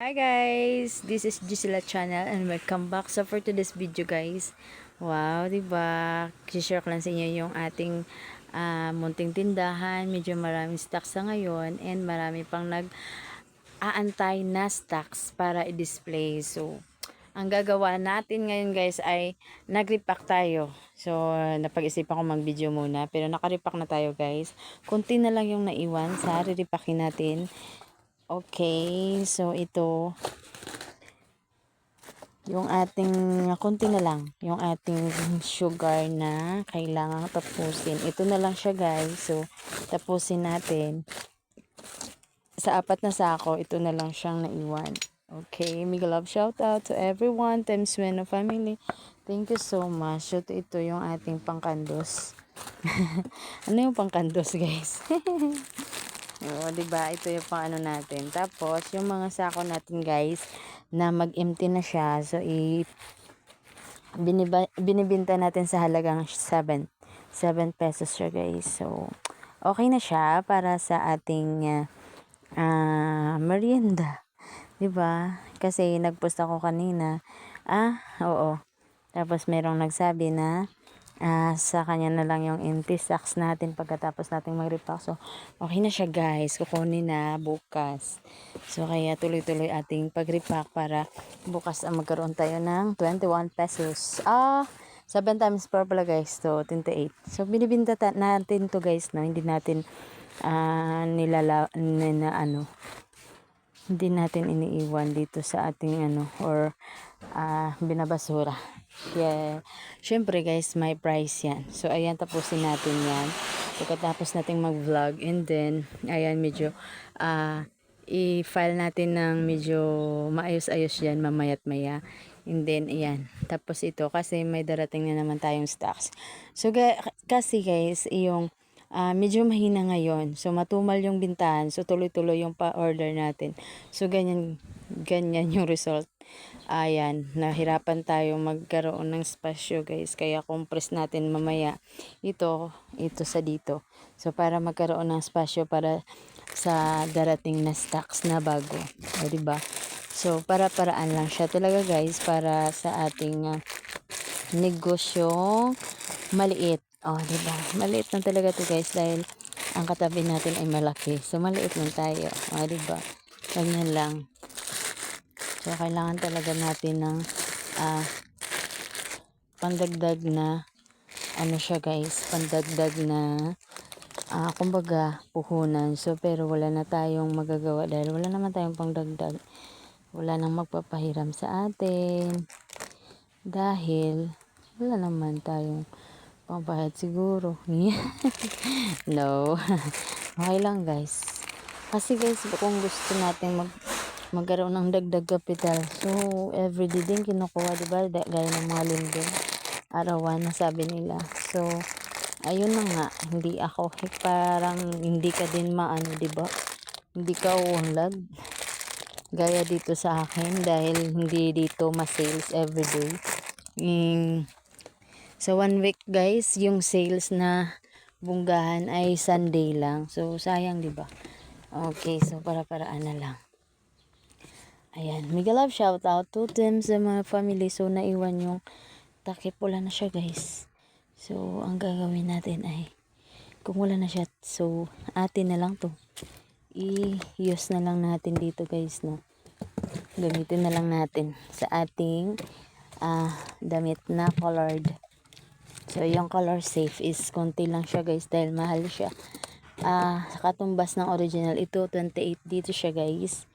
Hi guys, this is Gisela channel and welcome back. So for today's video guys, wow, diba? I-share ko lang sa inyo yung ating munting tindahan. Medyo maraming stocks sa ngayon and marami pang nag-aantay na stocks para i-display. So, ang gagawa natin ngayon guys ay nag-repack tayo. So, napag-isipan ko mag-video muna pero naka-repack na tayo guys. Kunti na lang yung naiwan sa re-repackin natin. Okay, so ito yung ating konti na lang yung ating sugar na kailangang tapusin. Ito na lang siya guys. So tapusin natin. Sa apat na sako, ito na lang siyang naiwan. Okay, mega love shout out to everyone. Team Sueno family. Thank you so much. So ito yung ating pangkandos. Ano yung pangkandos guys? O, diba? Ito yung pang ano natin. Tapos, yung mga sako natin, guys, na mag-empty na siya. So, binibinta natin sa halagang 7 pesos siya, guys. So, okay na siya para sa ating merienda. Diba? Kasi, nag-post ako kanina. Oo. Tapos, merong nagsabi na sa kanya na lang yung empty sacks natin pagkatapos nating mag-repack. So, okay na siya guys. Kukunin na bukas. So, kaya tuloy-tuloy ating pag-repack para bukas magkaroon tayo ng 21 pesos. 7 times 4 pala guys. So, 28. So, binibinta natin to guys, no? Hindi natin hindi natin iniiwan dito sa ating or binabasura. Yeah. Syempre guys, may price yan. So, ayan, tapusin natin yan. Pagkatapos nating mag-vlog and then, ayan, medyo i-file natin ng medyo maayos-ayos yan mamayat maya. And then, ayan. Tapos ito, kasi may darating na naman tayong stocks. So, kasi guys, yung medyo mahina ngayon. So, matumal yung bintahan. So, tuloy-tuloy yung pa-order natin. So, ganyan yung result. Ayan, nahirapan tayo magkaroon ng spasyo guys. Kaya compress natin mamaya ito sa dito. So, para magkaroon ng spasyo para sa darating na stocks na bago. O, diba? So, para-paraan lang siya talaga guys para sa ating negosyong maliit. O, diba? Maliit lang talaga to guys dahil ang katabi natin ay malaki. So, maliit lang tayo. O, diba? Ganyan lang. So, kailangan talaga natin ng pandagdag na siya guys, pandagdag na kumbaga puhunan. So, pero wala na tayong magagawa dahil wala naman tayong pangdagdag. Wala nang magpapahiram sa atin dahil wala naman tayong pambayad siguro. No. Okay lang guys. Kasi guys, kung gusto natin magkaroon ng dagdag kapital. So, everyday din kinukuha, diba? Gaya ng mga linggo. Arawan na sabi nila. So, ayun na nga. Hindi ako, parang hindi ka din maano, diba? Hindi ka uunlad. Gaya dito sa akin dahil hindi dito ma-sales everyday. So, 1 week guys, yung sales na bunggahan ay Sunday lang. So, sayang, diba? Okay, so para-paraan na lang. Ayan, mega love shout out to them sa mga family. So, naiwan yung takip. Wala na siya guys. So, ang gagawin natin ay, kung wala na siya, so, atin na lang to. I-use na lang natin dito guys, no. Gamitin na lang natin sa ating damit na colored. So, yung color safe is konti lang siya guys dahil mahal siya. Katumbas ng original, ito 28 dito siya guys.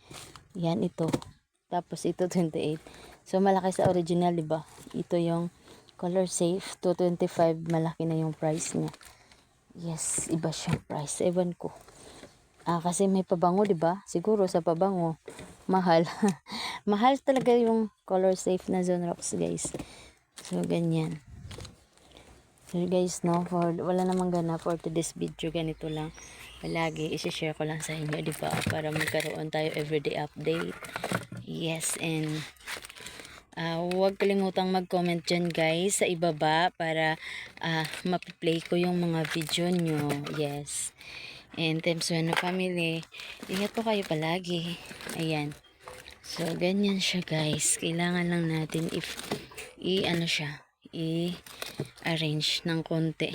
Yan ito. Tapos ito 28. So malaki sa original, 'di ba? Ito yung color safe 225, malaki na yung price niya. Yes, iba siyang price. Ewan ko. Kasi may pabango, 'di ba? Siguro sa pabango mahal. Mahal talaga yung color safe na Zonrox, guys. So ganyan. So guys, no, wala namang ganap for today's video, ganito lang. Palagi i-share ko lang sa inyo, di ba? Para magkaroon tayo everyday update. Yes, and huwag kalimutang mag-comment dyan guys sa ibaba para mapiplay ko yung mga video nyo. Yes. And Team Sueno family, ingat po kayo palagi. Ayan. So, ganyan siya guys. Kailangan lang natin i-ano siya, i-arrange ng konti.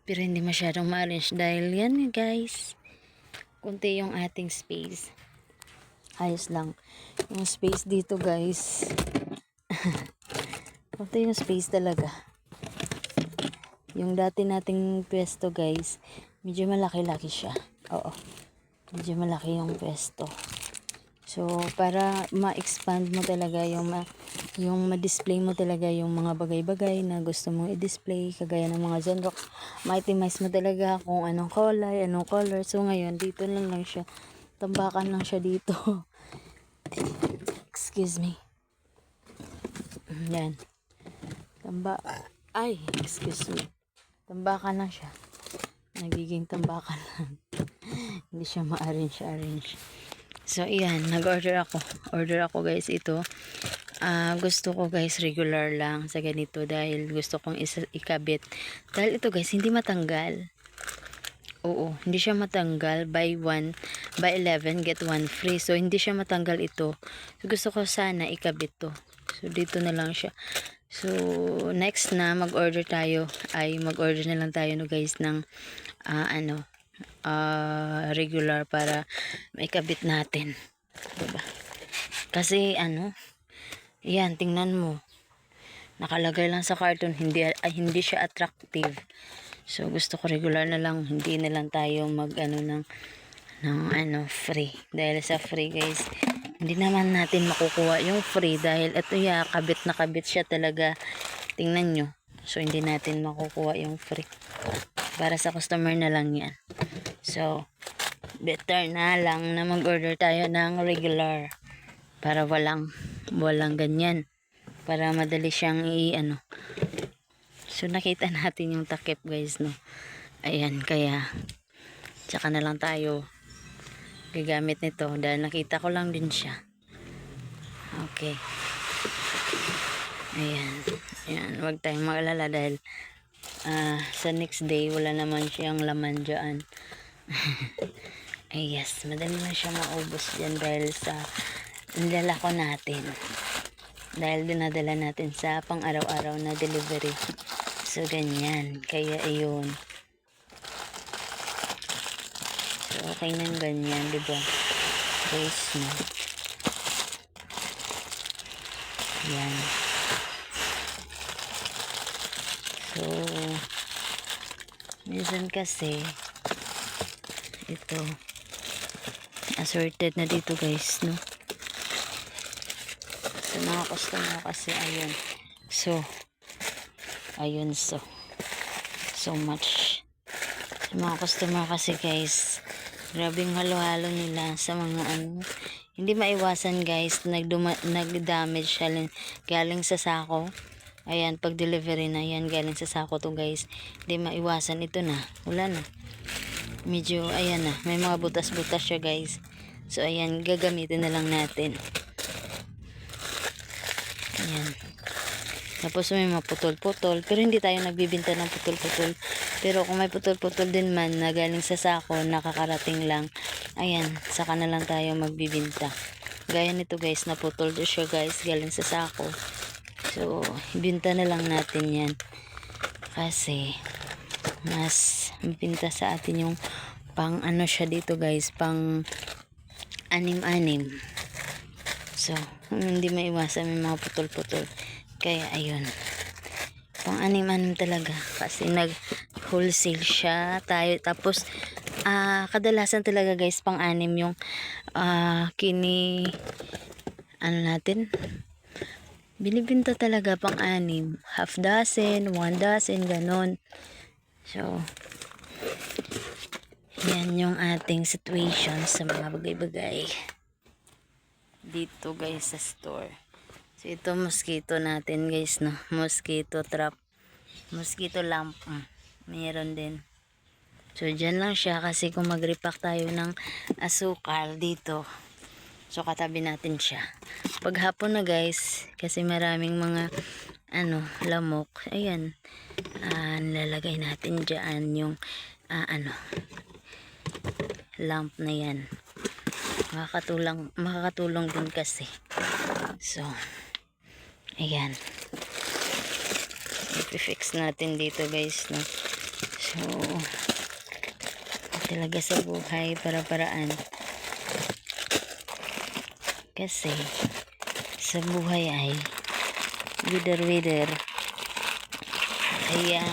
Pero hindi masyadong ma-arrange dahil yan guys. Konti yung ating space. Ayos lang. Yung space dito guys. Konti yung space talaga. Yung dati nating pwesto guys, medyo malaki-laki siya. Oo. Medyo malaki yung pwesto. So, para ma-expand mo talaga yung ma-display mo talaga yung mga bagay-bagay na gusto mong i-display, kagaya ng mga Zenrox, ma-itemize mo talaga kung anong kulay, anong color. So, ngayon, dito lang siya. Tambakan lang siya dito. Excuse me. Yan. Excuse me. Tambakan lang siya. Nagiging tambakan lang. Hindi siya ma-arrange. So, iyan. Nag-order ako. Order ako guys ito. Gusto ko guys regular lang sa ganito dahil gusto kong ikabit. Dahil ito guys, hindi matanggal. Oo, hindi siya matanggal. Buy 11, get 1 free. So, hindi siya matanggal ito. So, gusto ko sana ikabit to. So, dito na lang siya. So, next na mag-order na lang tayo no guys ng regular para maikabit natin. Diba? Kasi yan, tingnan mo. Nakalagay lang sa carton, hindi siya attractive. So, gusto ko regular na lang, hindi na lang tayo ng free. Dahil sa free guys, hindi naman natin makukuha yung free dahil ito kabit na kabit siya talaga. Tingnan nyo. So, hindi natin makukuha yung free. Para sa customer na lang yan. So, better na lang na mag-order tayo ng regular. Para walang ganyan. Para madali siyang So, nakita natin yung takip guys, no. Ayan, kaya tsaka na lang tayo gagamit nito dahil nakita ko lang din siya. Okay. Ayan, wag tayong mag-alala dahil sa next day wala naman siyang laman dyan. Ay yes, madali na siya maubos dyan dahil sa nilalako natin. Dahil dinadala natin sa pang araw-araw na delivery. So, ganyan. Kaya, ayun. So, okay nang ganyan, diba? Guys, no? Yan. So, minsan kasi, ito, assorted na dito, guys, no? Sa mga customer kasi, ayun. So much. Sa mga customer kasi guys, grabing halo-halo nila sa mga hindi maiwasan guys, nag-damage siya galing sa sako. Ayan, pag delivery na yan, galing sa sako to guys. Hindi maiwasan, ito na, wala na. Medyo, ayan na, may mga butas-butas siya guys. So, ayan, gagamitin na lang natin. Ayan. Tapos may mga putol-putol. Pero hindi tayo nagbibinta ng putol-putol. Pero kung may putol-putol din man na galing sa sako, nakakarating lang. Ayan, saka na lang tayo magbibinta. Gaya nito guys, naputol do siya guys, galing sa sako. So, ibinta na lang natin yan. Kasi, mas mabinta sa atin yung pang siya dito guys, pang anim-anim. So, hindi maiwasan may mga putol-putol. Kaya, ayun. Pang anim-anim talaga. Kasi nag-wholesale siya tayo. Tapos, kadalasan talaga guys, pang anim yung natin. Binibinta talaga pang anim. Half dozen, 1 dozen, ganon. So, yan yung ating situation sa mga bagay-bagay. Dito guys sa store. So, ito mosquito natin guys, no? Mosquito trap. Mosquito lamp. Mayroon din. So, dyan lang siya kasi kung mag-repack tayo ng asukal dito. So, katabi natin siya. Pag hapon na guys, kasi maraming mga lamok. Ayan. Nilalagay natin dyan yung lamp na yan. Makakatulong din kasi. So, ayan. I-fix natin dito guys, no? So, talaga sa buhay, para-paraan. Kasi, sa buhay ay wither. Kaya,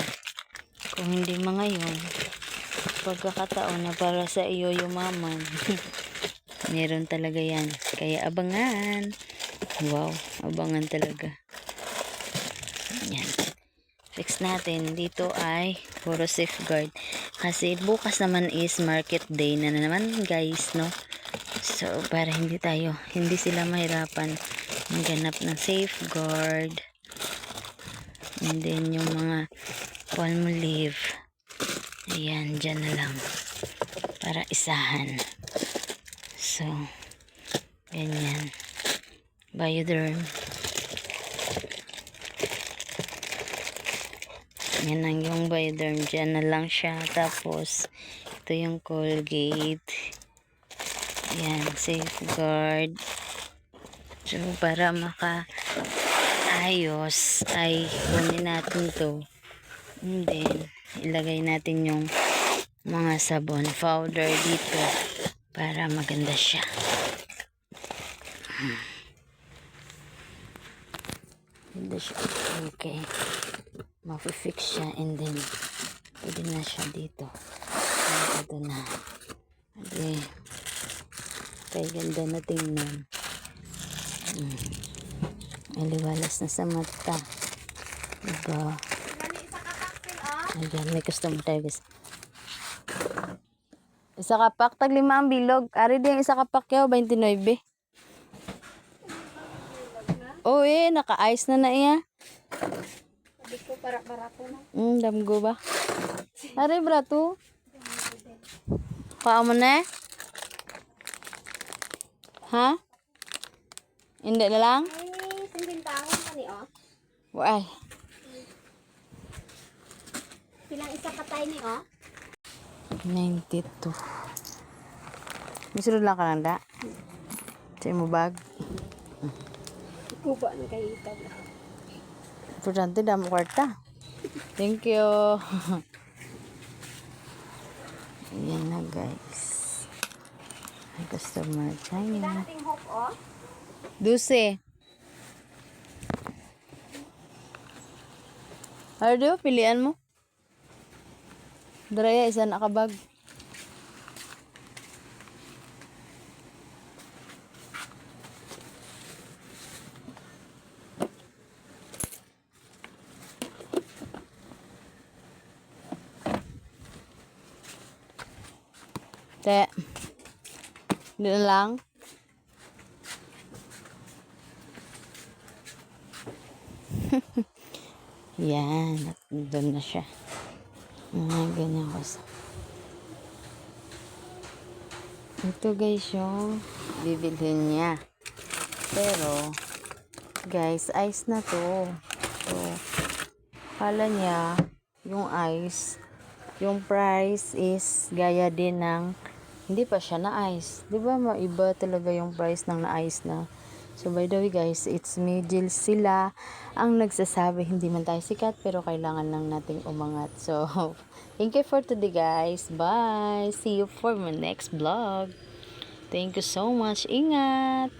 kung hindi mga yun, pagkakataon na para sa iyo yumaman, meron talaga yan. Kaya abangan. Wow, abangan talaga. Yan. Fix natin. Dito ay puro safeguard. Kasi bukas naman is market day na naman guys, no? So, para hindi sila mahirapan maghanap ng safeguard. And then, yung mga palmolive. Ayan, dyan na lang. Para isahan. So, ganyan. Bioderm. Yan ang yung Bioderm. Dyan na lang siya. Tapos, ito yung Colgate. Ayan, safeguard. So, para makaayos, ay kunin natin to. And then, ilagay natin yung mga sabon powder dito para maganda siya. Ganda siya. Okay. Mafi-fix siya and then pwede na siya dito. Ito na. Okay. Kaya ganda na tingnan. Aliwalas na sa mata. Diba? Ayan, may customer tayo guys. Isa kapak, tag 5 ang bilog. Ari din isa kapak yaw, 29. Oh naka-ice na iya. Sabi ko para barato na. Damgo ba? Ari brato. Paa mo na? Ha? Hindi na lang? Ay, simbintahon ka ni oh. Why? Pilang isa katay ni oh. 92. Misulod lang ka lang da? Sa mo bag? Kuba na kayo itag. Importante damo kwarta. Thank you. Ayan na guys. May customer tayo. Dating hope oh. 12. Ano pilian mo? Daraya isa nakabag. Te. Hindi na lang. Yan. Doon na siya. Ganyan ko. Ito guys yung bibilhin niya. Pero, guys, ice na to. So, kala niya, yung ice, yung price is gaya din ng, hindi pa siya na ice. Diba, maiba talaga yung price ng na ice na. So, by the way guys, it's me, Jill, sila ang nagsasabi, hindi man tayo sikat, pero kailangan lang nating umangat. So, thank you for today guys. Bye! See you for my next vlog. Thank you so much. Ingat!